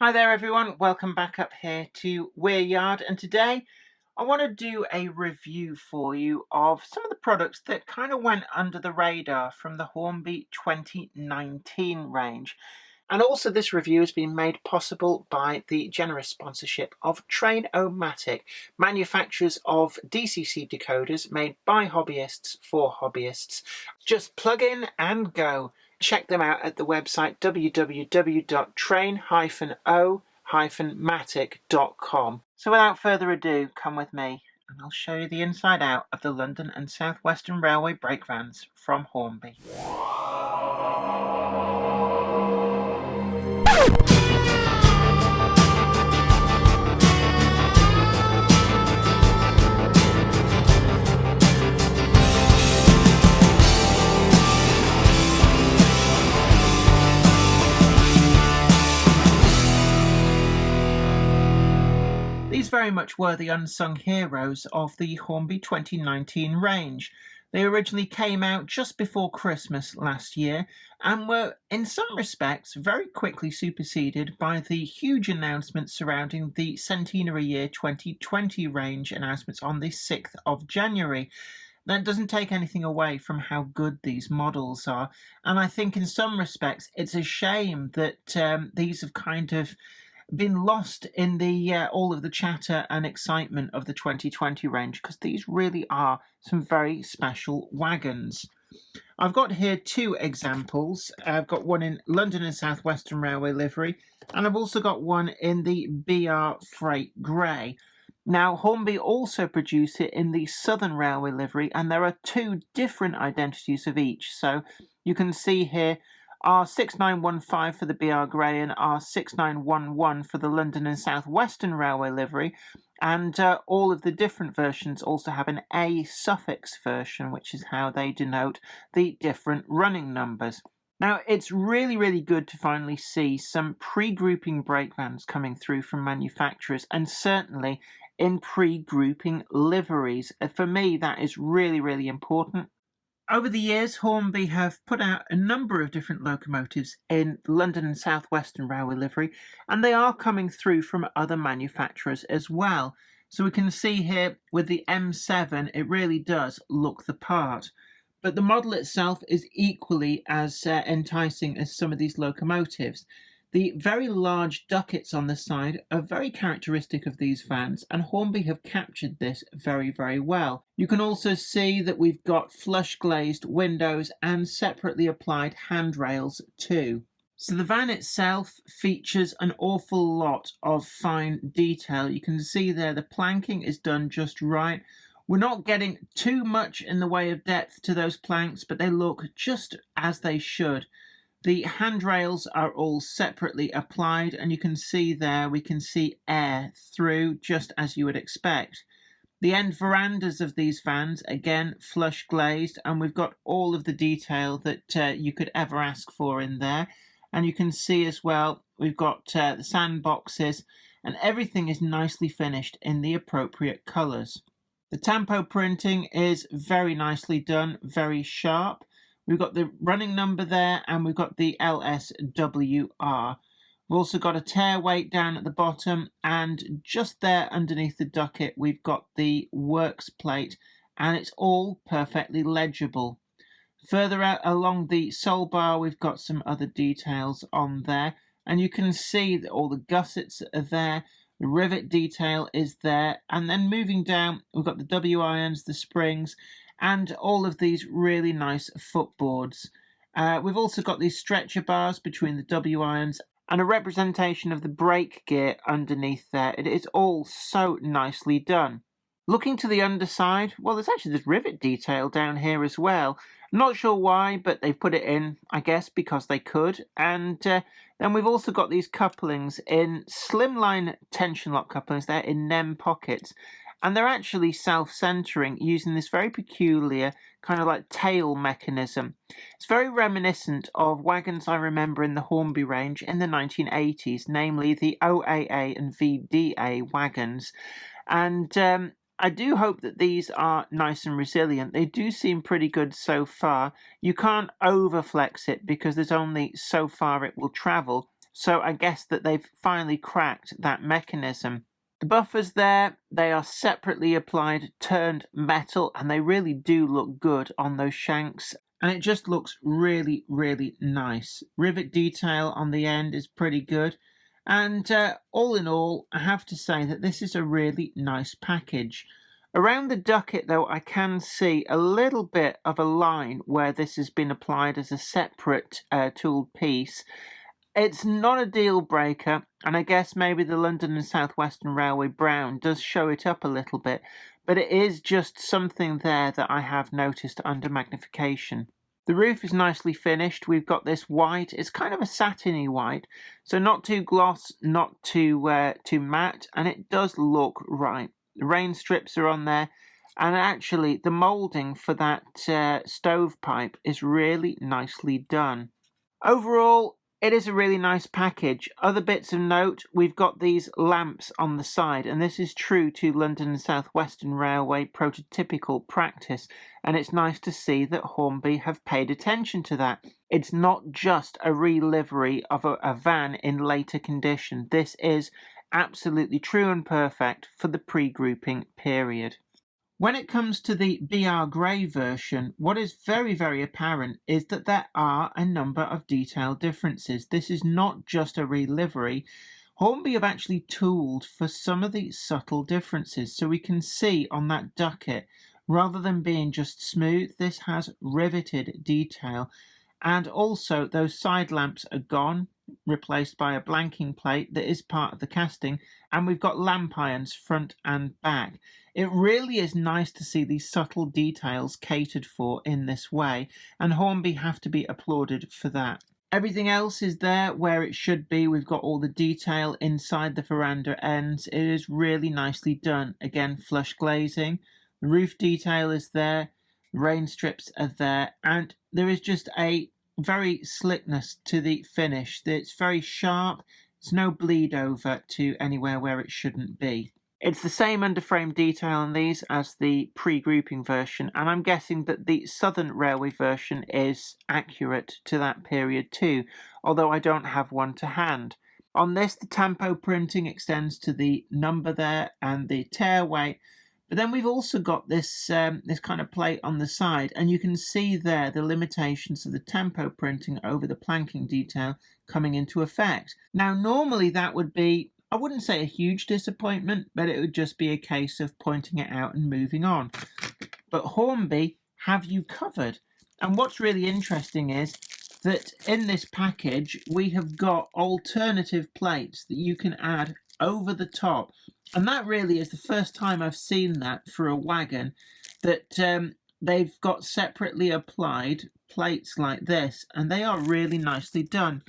Hi there everyone, welcome back up here to Weir Yard, and today I want to do a review for you of some of the products that kind of went under the radar from the Hornby 2019 range. And also this review has been made possible by the generous sponsorship of Train-O-Matic, manufacturers of DCC decoders made by hobbyists for hobbyists. Just plug in and go. Check them out at the website www.train-o-matic.com. So without further ado, come with me and I'll show you the inside out of the London and South Western Railway brake vans from Hornby. These very much were the unsung heroes of the Hornby 2019 range. They originally came out just before Christmas last year and were, in some respects, very quickly superseded by the huge announcements surrounding the Centenary Year 2020 range announcements on the 6th of January. That doesn't take anything away from how good these models are, and I think in some respects it's a shame that these have kind of been lost in the all of the chatter and excitement of the 2020 range, because these really are some very special wagons. I've got here two examples. I've got one in London and South Western Railway livery, and I've also got one in the BR Freight Grey. Now, Hornby also produce it in the Southern Railway livery, and there are two different identities of each. So you can see here R6915 for the BR Grey and R6911 for the London and South Western Railway livery, and all of the different versions also have an A suffix version, which is how they denote the different running numbers. Now, it's really good to finally see some pre-grouping brake vans coming through from manufacturers, and certainly in pre-grouping liveries. For me, that is really important. Over the years, Hornby have put out a number of different locomotives in London and South Western Railway livery, and they are coming through from other manufacturers as well. So we can see here with the M7, it really does look the part. But the model itself is equally as enticing as some of these locomotives. The very large ducats on the side are very characteristic of these vans, and Hornby have captured this very well. You can also see that we've got flush glazed windows and separately applied handrails too. So the van itself features an awful lot of fine detail. You can see there the planking is done just right. We're not getting too much in the way of depth to those planks, but they look just as they should. The handrails are all separately applied, and you can see there, we can see air through just as you would expect. The end verandas of these vans, again, flush glazed, and we've got all of the detail that you could ever ask for in there. And you can see as well, we've got the sandboxes, and everything is nicely finished in the appropriate colours. The tampo printing is very nicely done, very sharp. We've got the running number there, and we've got the LSWR. We've also got a tear weight down at the bottom, and just there underneath the ducat we've got the works plate, and it's all perfectly legible. Further out along the sole bar we've got some other details on there, and you can see that all the gussets are there, the rivet detail is there, and then moving down we've got the W-irons, the springs, and all of these really nice footboards. We've also got these stretcher bars between the W-irons and a representation of the brake gear underneath there. It is all so nicely done. Looking to the underside, well, there's actually this rivet detail down here as well. I'm not sure why, but they've put it in, I guess, because they could. And then we've also got these couplings in slimline tension lock couplings there in NEM pockets. And they're actually self-centering using this very peculiar kind of like tail mechanism. It's very reminiscent of wagons I remember in the Hornby range in the 1980s, namely the OAA and VDA wagons. And I do hope that these are nice and resilient. They do seem pretty good so far. You can't overflex it because there's only so far it will travel. So I guess that they've finally cracked that mechanism. The buffers there, they are separately applied turned metal, and they really do look good on those shanks. And it just looks really, really nice. Rivet detail on the end is pretty good. And all in all, I have to say that this is a really nice package. Around the ducket, though, I can see a little bit of a line where this has been applied as a separate tooled piece. It's not a deal breaker, and I guess maybe the London and South Western Railway brown does show it up a little bit, but it is just something there that I have noticed under magnification. The roof is nicely finished. We've got this white. It's kind of a satiny white, so not too gloss, not too matte, and it does look right. The rain strips are on there, and actually the moulding for that stovepipe is really nicely done. Overall, it is a really nice package. Other bits of note, we've got these lamps on the side, and this is true to London and South Western Railway prototypical practice, and it's nice to see that Hornby have paid attention to that. It's not just a re-livery of a van in later condition. This is absolutely true and perfect for the pre-grouping period. When it comes to the BR Grey version, what is very, very apparent is that there are a number of detail differences. This is not just a re-livery. Hornby have actually tooled for some of the subtle differences. So we can see on that ducket, rather than being just smooth, this has riveted detail. And also those side lamps are gone, replaced by a blanking plate that is part of the casting, and we've got lamp irons front and back. It really is nice to see these subtle details catered for in this way, and Hornby have to be applauded for that. Everything else is there where it should be. We've got all the detail inside the veranda ends. It is really nicely done. Again, flush glazing. The roof detail is there. The rain strips are there, and there is just a very slickness to the finish. It's very sharp. There's no bleed over to anywhere where it shouldn't be. It's the same underframe detail on these as the pre-grouping version, and I'm guessing that the Southern Railway version is accurate to that period too, although I don't have one to hand. On this, the tampo printing extends to the number there and the tear weight, but then we've also got this this kind of plate on the side, and you can see there the limitations of the tampo printing over the planking detail coming into effect. Now, normally that would be, I wouldn't say a huge disappointment, but it would just be a case of pointing it out and moving on. But Hornby have you covered. And what's really interesting is that in this package, we have got alternative plates that you can add over the top. And that really is the first time I've seen that for a wagon, that they've got separately applied plates like this, and they are really nicely done.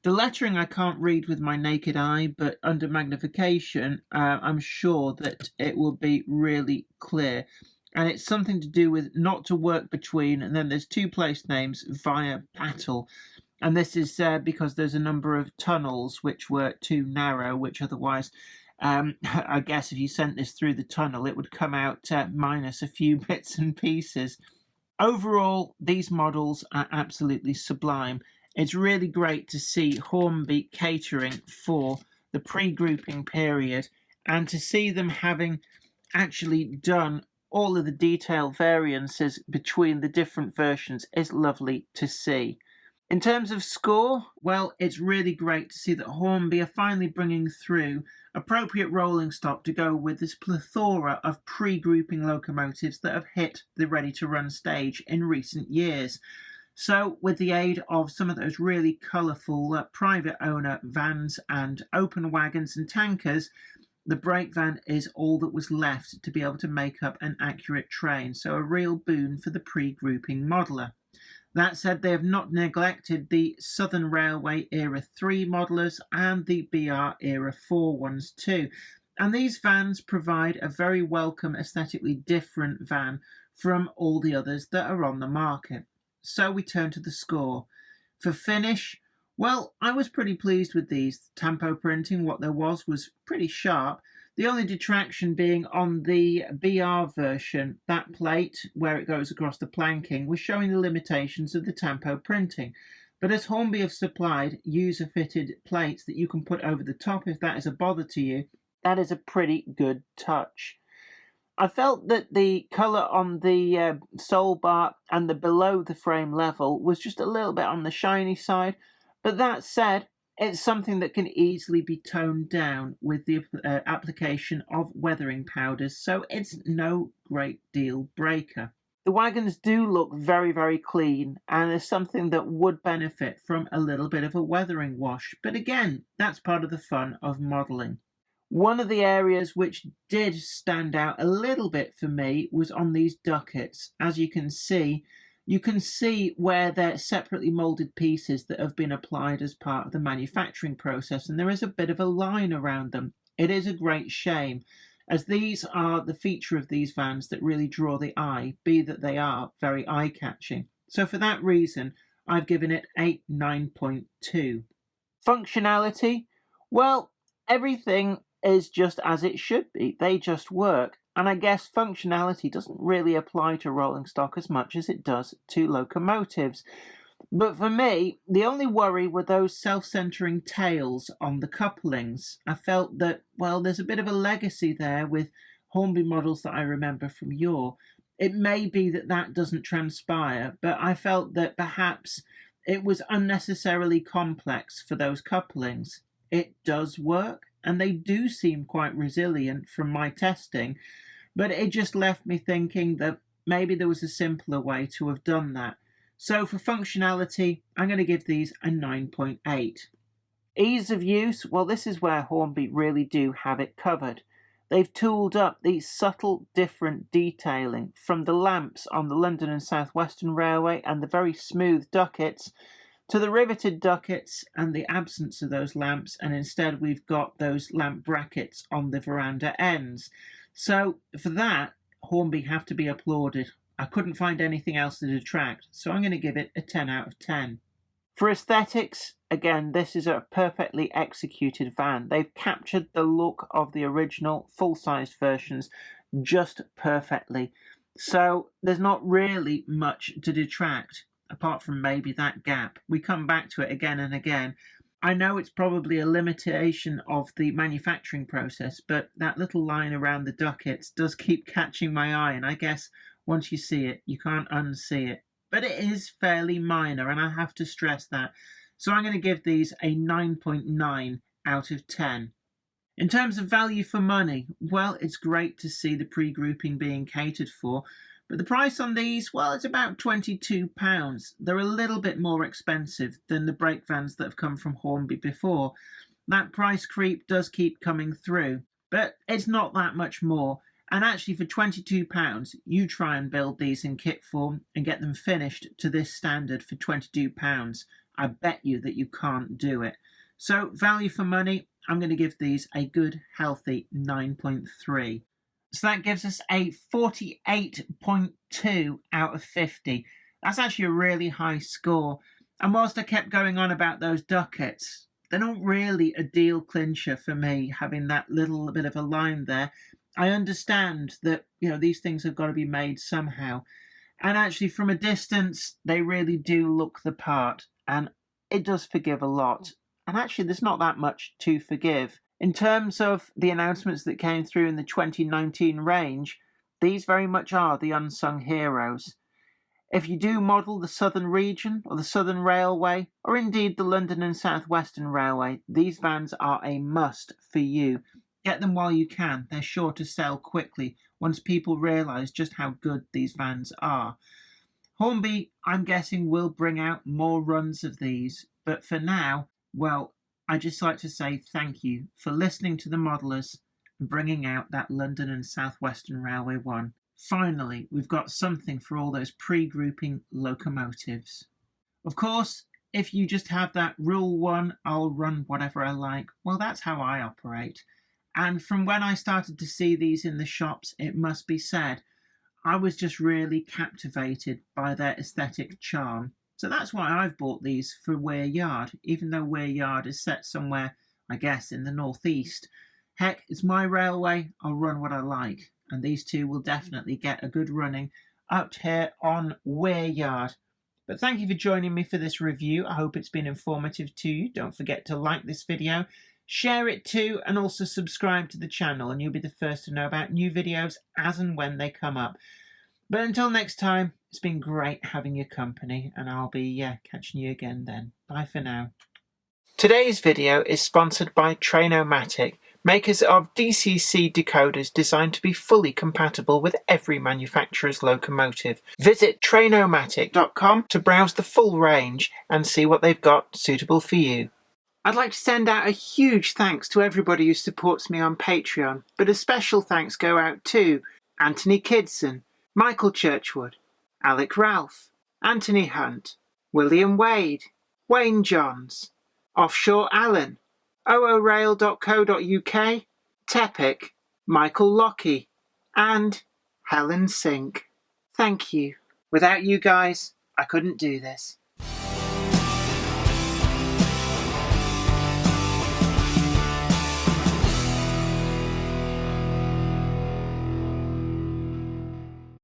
The lettering I can't read with my naked eye, but under magnification, I'm sure that it will be really clear. And it's something to do with not to work between, and then there's two place names via Pattle. And this is because there's a number of tunnels which were too narrow, which otherwise, I guess if you sent this through the tunnel, it would come out minus a few bits and pieces. Overall, these models are absolutely sublime. It's really great to see Hornby catering for the pre-grouping period, and to see them having actually done all of the detail variances between the different versions is lovely to see. In terms of score, well, it's really great to see that Hornby are finally bringing through appropriate rolling stock to go with this plethora of pre-grouping locomotives that have hit the ready-to-run stage in recent years. So, with the aid of some of those really colourful private owner vans and open wagons and tankers, the brake van is all that was left to be able to make up an accurate train. So a real boon for the pre-grouping modeller. That said, they have not neglected the Southern Railway Era 3 modelers and the BR Era 4 ones too. And these vans provide a very welcome, aesthetically different van from all the others that are on the market. So we turn to the score. For finish, well, I was pretty pleased with these. Tampo printing, what there was pretty sharp. The only detraction being on the BR version, that plate where it goes across the planking was showing the limitations of the tampo printing. But as Hornby have supplied user-fitted plates that you can put over the top if that is a bother to you, that is a pretty good touch. I felt that the colour on the sole bar and the below the frame level was just a little bit on the shiny side, but that said, it's something that can easily be toned down with the application of weathering powders, so it's no great deal breaker. The wagons do look very, very clean, and is something that would benefit from a little bit of a weathering wash, but again, that's part of the fun of modelling. One of the areas which did stand out a little bit for me was on these ducats. As you can see where they're separately moulded pieces that have been applied as part of the manufacturing process, and there is a bit of a line around them. It is a great shame, as these are the feature of these vans that really draw the eye, be that they are very eye-catching. So for that reason, I've given it a 9.2. Functionality? Well, everything is just as it should be. They just work. And I guess functionality doesn't really apply to rolling stock as much as it does to locomotives. But for me, the only worry were those self-centering tails on the couplings. I felt that, well, there's a bit of a legacy there with Hornby models that I remember from yore. It may be that that doesn't transpire, but I felt that perhaps it was unnecessarily complex for those couplings. It does work, and they do seem quite resilient from my testing, but it just left me thinking that maybe there was a simpler way to have done that. So for functionality, I'm going to give these a 9.8. Ease of use, well, this is where Hornby really do have it covered. They've tooled up these subtle different detailing from the lamps on the London and South Western Railway and the very smooth ducats to the riveted ducats and the absence of those lamps, and instead we've got those lamp brackets on the veranda ends. So for that, Hornby have to be applauded. I couldn't find anything else to detract, so I'm going to give it a 10 out of 10. For aesthetics, again, this is a perfectly executed van. They've captured the look of the original full-sized versions just perfectly. So there's not really much to detract, apart from maybe that gap. We come back to it again and again. I know it's probably a limitation of the manufacturing process, but that little line around the ducats does keep catching my eye, and I guess once you see it, you can't unsee it. But it is fairly minor, and I have to stress that. So I'm going to give these a 9.9 out of 10. In terms of value for money, well, it's great to see the pre-grouping being catered for, but the price on these, well, it's about £22. They're a little bit more expensive than the brake vans that have come from Hornby before. That price creep does keep coming through, but it's not that much more. And actually for £22, you try and build these in kit form and get them finished to this standard for £22. I bet you that you can't do it. So value for money, I'm going to give these a good, healthy 9.3. So that gives us a 48.2 out of 50. That's actually a really high score. And whilst I kept going on about those ducats, they're not really a deal clincher for me, having that little bit of a line there. I understand that, these things have got to be made somehow. And actually, from a distance, they really do look the part. And it does forgive a lot. And actually, there's not that much to forgive. In terms of the announcements that came through in the 2019 range, these very much are the unsung heroes. If you do model the Southern Region or the Southern Railway, or indeed the London and South Western Railway, these vans are a must for you. Get them while you can. They're sure to sell quickly once people realise just how good these vans are. Hornby, I'm guessing, will bring out more runs of these, but for now, well, I'd just like to say thank you for listening to the modelers and bringing out that London and South Western Railway one. Finally, we've got something for all those pre-grouping locomotives. Of course, if you just have that rule one, I'll run whatever I like, well, that's how I operate. And from when I started to see these in the shops, it must be said, I was just really captivated by their aesthetic charm. So that's why I've bought these for Weir Yard, even though Weir Yard is set somewhere, I guess, in the northeast. Heck, it's my railway, I'll run what I like. And these two will definitely get a good running up here on Weir Yard. But thank you for joining me for this review. I hope it's been informative to you. Don't forget to like this video, share it too, and also subscribe to the channel, and you'll be the first to know about new videos as and when they come up. But until next time, it's been great having your company, and I'll be catching you again then. Bye for now. Today's video is sponsored by Trainomatic, makers of DCC decoders designed to be fully compatible with every manufacturer's locomotive. Visit trainomatic.com to browse the full range and see what they've got suitable for you. I'd like to send out a huge thanks to everybody who supports me on Patreon, but a special thanks go out to Anthony Kidson, Michael Churchwood, Alec Ralph, Anthony Hunt, William Wade, Wayne Johns, Offshore Allen, oorail.co.uk, Tepic, Michael Lockie, and Helen Sink. Thank you. Without you guys, I couldn't do this.